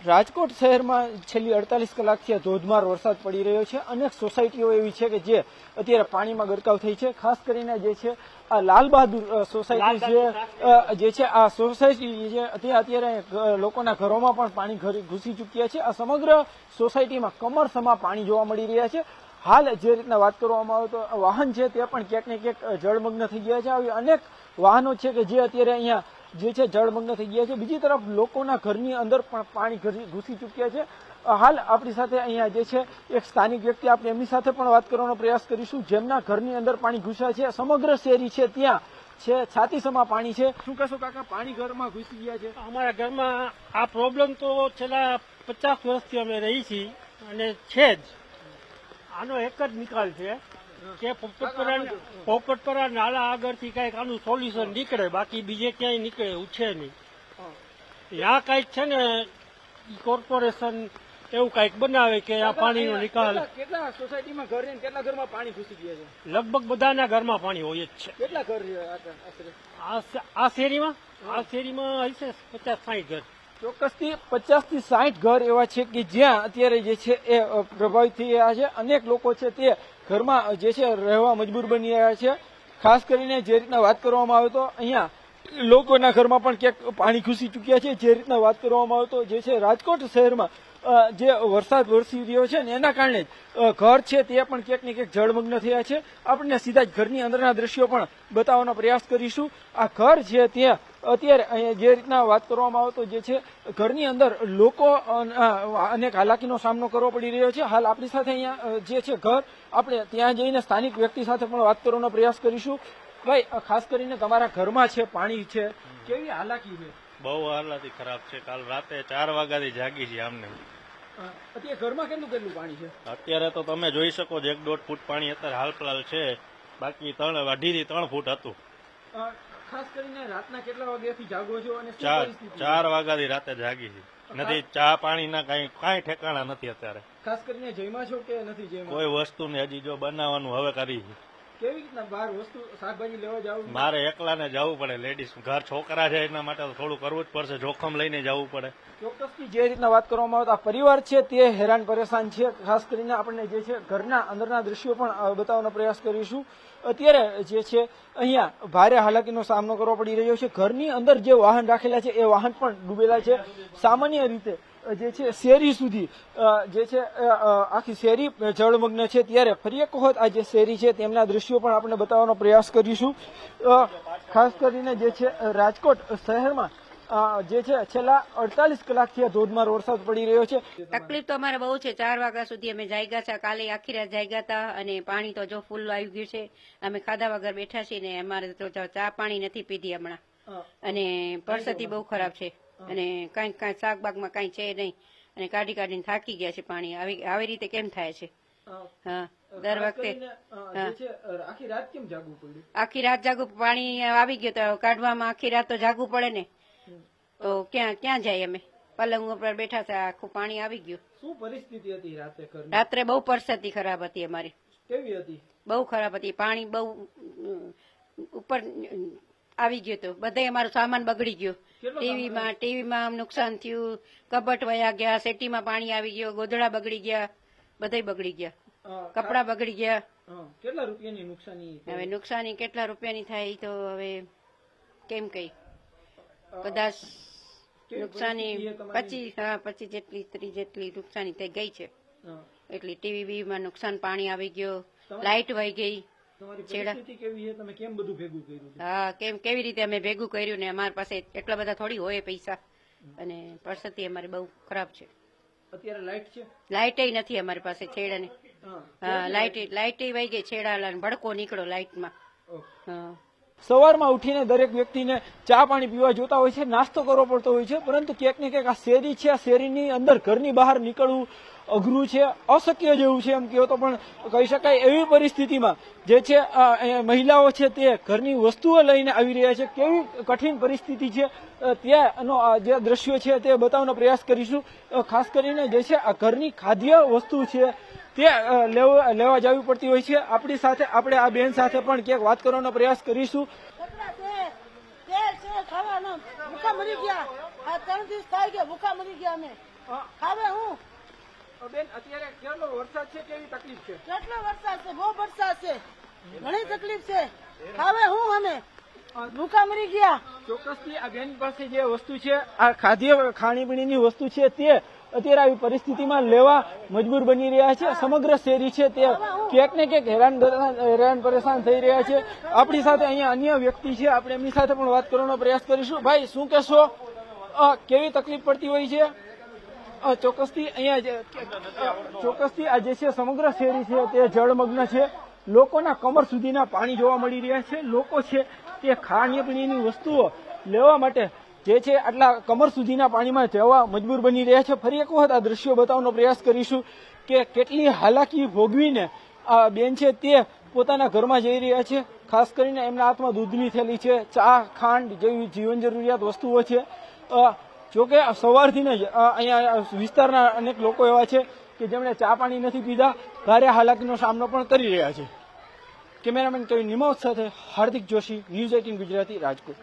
રાજકોટ શહેરમાં છેલ્લી 48 કલાકથી ધોધમાર વરસાદ પડી રહ્યો છે। અનેક સોસાયટીઓ એવી છે કે જે અત્યારે પાણીમાં ગરકાવ થઈ છે। ખાસ કરીને જે છે આ લાલ બહાદુર સોસાયટી જે છે આ સોસાયટી છે ત્યાં અત્યારે લોકોના ઘરોમાં પણ પાણી ઘૂસી ચૂક્યા છે। આ સમગ્ર સોસાયટીમાં કમરસમા પાણી જોવા મળી રહ્યા છે। હાલ જે રીતના વાત કરવામાં આવે તો વાહન છે તે પણ ક્યાંક ને ક્યાંક જળમગ્ન થઈ ગયા છે। આવી અનેક વાહનો છે કે જે અત્યારે અહીંયા જે છે જળમગ્ન થઈ ગયા છે। બીજી તરફ લોકોના ઘરની અંદર પણ પાણી ઘૂસી ચૂક્યા છે। હાલ આપણી સાથે અહીંયા જે છે એક સ્થાનિક વ્યક્તિ, આપણે એમની સાથે પણ વાત કરવાનો પ્રયાસ કરીશું જેમના ઘરની અંદર પાણી ઘૂસ્યા છે। સમગ્ર શેરી છે ત્યાં છે છાતીસમા પાણી છે। શું કહેશો કાકા, પાણી ઘરમાં ઘૂસી ગયા છે? અમારા ઘરમાં આ પ્રોબ્લેમ તો છેલ્લા 50 વર્ષથી અમે રહી છીએ અને છે જ। આનો એક જ નિકાલ છે કે પોપટપરા નાલા આગળથી કઈક આનું સોલ્યુશન નીકળે, બાકી બીજે ક્યાંય નીકળે એવું છે નહીં। ત્યાં કઈક છે ને કોર્પોરેશન એવું કઈક બનાવે કે આ પાણીનો નિકાલ। કેટલા સોસાયટીમાં ઘર છે, કેટલા ઘરમાં પાણી ઘૂસી ગયા છે? લગભગ બધાના ઘરમાં પાણી હોય જ છે। કેટલા ઘર આ શેરીમાં હશે 50-60 ઘર। ચોક્કસથી 50 થી 60 ઘર એવા છે કે જ્યાં અત્યારે જે છે એ પ્રભાવિત થઈ રહ્યા છે। અનેક લોકો છે તે ઘરમાં જે છે રહેવા મજબૂર બની રહ્યા છે। ખાસ કરીને જે રીતના વાત કરવામાં આવે તો અહીંયા લોકોના ઘરમાં પણ ક્યાંક પાણી ઘૂસી ચૂક્યા છે। જે રીતના વાત કરવામાં આવે તો જે છે રાજકોટ શહેરમાં જે વરસાદ વરસી રહ્યો છે ને એના કારણે ઘર છે તે પણ ક્યાંક ને ક્યાંક જળમગ્ન થયા છે। આપણને સીધા જ ઘરની અંદરના દ્રશ્યો પણ બતાવવાનો પ્રયાસ કરીશું। આ ઘર છે ત્યાં અત્યારે જે રીતના વાત કરવામાં આવે તો જે છે ઘરની અંદર લોકો અનેક હાલાકીનો સામનો કરવો પડી રહ્યો છે। હાલ આપણી સાથે અહીંયા જે છે ઘર, આપણે ત્યાં જઈને સ્થાનિક વ્યક્તિ સાથે પણ વાત કરવાનો પ્રયાસ કરીશું। ભાઈ, ખાસ કરીને તમારા ઘરમાં છે પાણી છે, કેવી હાલાકી છે? બહુ હાલાતી ખરાબ છે। કાલ રાતે 4 વાગ્યાથી જાગી છે આમને। અત્યારે ઘરમાં કેટલું પાણી છે? અત્યારે તો તમે જોઈ શકો છો 1-1.5 ફૂટ પાણી અત્યારે હાલફિલહાલ છે, બાકી 2.5 થી 3 ફૂટ હતું। ખાસ કરીને રાતના કેટલા વાગ્યાથી જાગો છો અને 4 વાગ્યાથી રાતે જાગી છે। નથી ચા પાણીના કાંઈ ઠેકાણા નથી અત્યારે। ખાસ કરીને જમ્યા છો કે નથી જમ્યા? કોઈ વસ્તુ ને હજી જો બનાવવાનું હવે કરી છે। કેવી રીતના બહાર વસ્તુ શાકભાજી લેવા જાવ? મારે એકલાને જવું પડે, લેડીઝ ઘર છોકરા છે એના માટે થોડું કરવું જ પડશે, જોખમ લઈને જવું પડે। ચોક્કસથી જે રીતના વાત કરવામાં આવે તો આ પરિવાર છે તે હેરાન પરેશાન છે। ખાસ કરીને આપણને જે છે ઘરના અંદરના દ્રશ્યો પણ બતાવવાનો પ્રયાસ કરીશું। અત્યારે જે છે અહીંયા ભારે હાલાકીનો સામનો કરવો પડી રહ્યો છે। ઘરની અંદર જે વાહન રાખેલા છે એ વાહન પણ ડૂબેલા છે। સામાન્ય રીતે જે છે શેરી સુધી જે છે આખી શેરી જળમગ્ન છે, ત્યારે ફરી એક વખત આ જે શેરી છે તેમના દ્રશ્યો પણ આપણે બતાવવાનો પ્રયાસ કરીશું। ખાસ કરીને જે છે રાજકોટ શહેરમાં જે છે છેલ્લા 48 કલાકથી ધોધમાર વરસાદ પડી રહ્યો છે। તકલીફ તો અમારે બહુ છે। 4 વાગ્યા સુધી અમે જાગ્યા છે, કાલે આખી રાત જાગ્યા હતા અને પાણી તો જો ફૂલ આવી ગયું છે। અમે ખાધા વગર બેઠા છીએ ને અમારે તો ચા પાણી નથી પીધી હમણાં, અને પરિસ્થિતિ બહુ ખરાબ છે અને કઈ શાકબાગમાં કઈ છે નહીં અને કાઢીને થાકી ગયા છે પાણી। આવી રીતે કેમ થાય છે? હા, દર વખતે આખી રાત જાગવું, પાણી આવી ગયું તો કાઢવામાં આખી રાત તો જાગવું પડે ને, તો ક્યાં જાય? અમે પલંગ ઉપર બેઠા હતા, આખું પાણી આવી ગયું। શું પરિસ્થિતિ હતી રાતે? રાત્રે બહુ પરિસ્થિતિ ખરાબ હતી અમારી। કેવી હતી? બહુ ખરાબ હતી। પાણી બહુ ઉપર આવી ગયું હતું, બધે અમારું સામાન બગડી ગયું। ટીવીમાં નુકસાન થયું, કબટ વયા ગયા, સેટીમાં પાણી આવી ગયું, ગોદડા બગડી ગયા, બધે બગડી ગયા, કપડા બગડી ગયા। કેટલા રૂપિયાની નુકસાની? હવે નુકસાની કેટલા રૂપિયાની થાય તો હવે કેમ કઈ, કદાચ નુકસાની 25 જેટલી 30 જેટલી નુકસાની થઈ ગઈ છે। એટલી ટીવીમાં નુકસાન, પાણી આવી ગયો, લાઇટ વહી ગઈ। હા, કેવી રીતે અમે ભેગું કર્યું ને અમારી પાસે એટલા બધા થોડી હોય પૈસા, અને પરિસ્થિતિ અમારી બહુ ખરાબ છે। અત્યારે લાઇટ છે? લાઇટ નથી અમારી પાસે છેડાની। હા, લાઇટ વહી ગઈ, છેડા ભડકો નીકળો લાઇટમાં। હા, સવારમાં ઉઠીને દરેક વ્યક્તિને ચા પાણી પીવા જોતા હોય છે, નાસ્તો કરવો પડતો હોય છે, પરંતુ ક્યાંક ને ક્યાંક આ શેરી છે, આ શેરીની અંદર ઘરની બહાર નીકળવું અઘરું છે, અશક્ય જેવું છે એમ કહો તો પણ કહી શકાય। એવી પરિસ્થિતિમાં જે છે મહિલાઓ છે તે ઘરની વસ્તુઓ લઈને આવી રહ્યા છે। કેવી કઠિન પરિસ્થિતિ છે ત્યાંનો જે દ્રશ્યો છે તે બતાવવાનો પ્રયાસ કરીશું। ખાસ કરીને જે છે આ ઘરની ખાદ્ય વસ્તુ છે તે લેવા જવી પડતી હોય છે। આપણી સાથે આપણે આ બેન સાથે પણ ક્યાંક વાત કરવાનો પ્રયાસ કરીશું। ભૂખા મરી ગયા, આ 3 દિવસ થઈ ગયા, ભૂખા મરી ગયા અમે। હવે હું બેન અત્યારે કેટલો વરસાદ છે, કેવી તકલીફ છે? કેટલો વરસાદ છે, બહુ વરસાદ છે, ઘણી તકલીફ છે. હવે હું અમે ભૂખા મરી ગયા. ચોક્કસથી આ બેન પાસે જે વસ્તુ છે, આ ખાણીપીણીની વસ્તુ છે, તે અત્યારે આવી પરિસ્થિતિમાં લેવા મજબૂર બની રહ્યા છે. સમગ્ર શેરી છે તે ક્યાંક ને ક્યાંક હેરાન પરેશાન થઈ રહ્યા છે. આપણી સાથે અહીંયા અન્ય વ્યક્તિ છે, આપણે એમની સાથે પણ વાત કરવાનો પ્રયાસ કરીશું. ભાઈ, શું કહેશો, કેવી તકલીફ પડતી હોય છે? ચોક્કસથી આ જે છે સમગ્ર શેરી છે તે જળમગ્ન છે. લોકોના કમર સુધીના પાણી જોવા મળી રહ્યા છે. લોકો છે તે ખાણીપીણીની વસ્તુઓ લેવા માટે જે છે આટલા કમર સુધીના પાણીમાં જવા મજબૂર બની રહ્યા છે. ફરી એક વખત આ દ્રશ્યો બતાવવાનો પ્રયાસ કરીશું કે કેટલી હાલાકી ભોગવીને આ બેન છે તે પોતાના ઘરમાં જઈ રહ્યા છે. ખાસ કરીને એમના હાથમાં દૂધની થેલી છે, ચા, ખાંડ જેવી જીવન જરૂરિયાત વસ્તુઓ છે. જોકે સવારથી જ અહીંયા વિસ્તારના અનેક લોકો એવા છે કે જેમણે ચા પાણી નથી પીધા, ભારે હાલાકીનો સામનો પણ કરી રહ્યા છે. કેમેરામેન કવિ નિમોદ સાથે હાર્દિક જોશી, ન્યૂઝ 18 ગુજરાતી, રાજકોટ.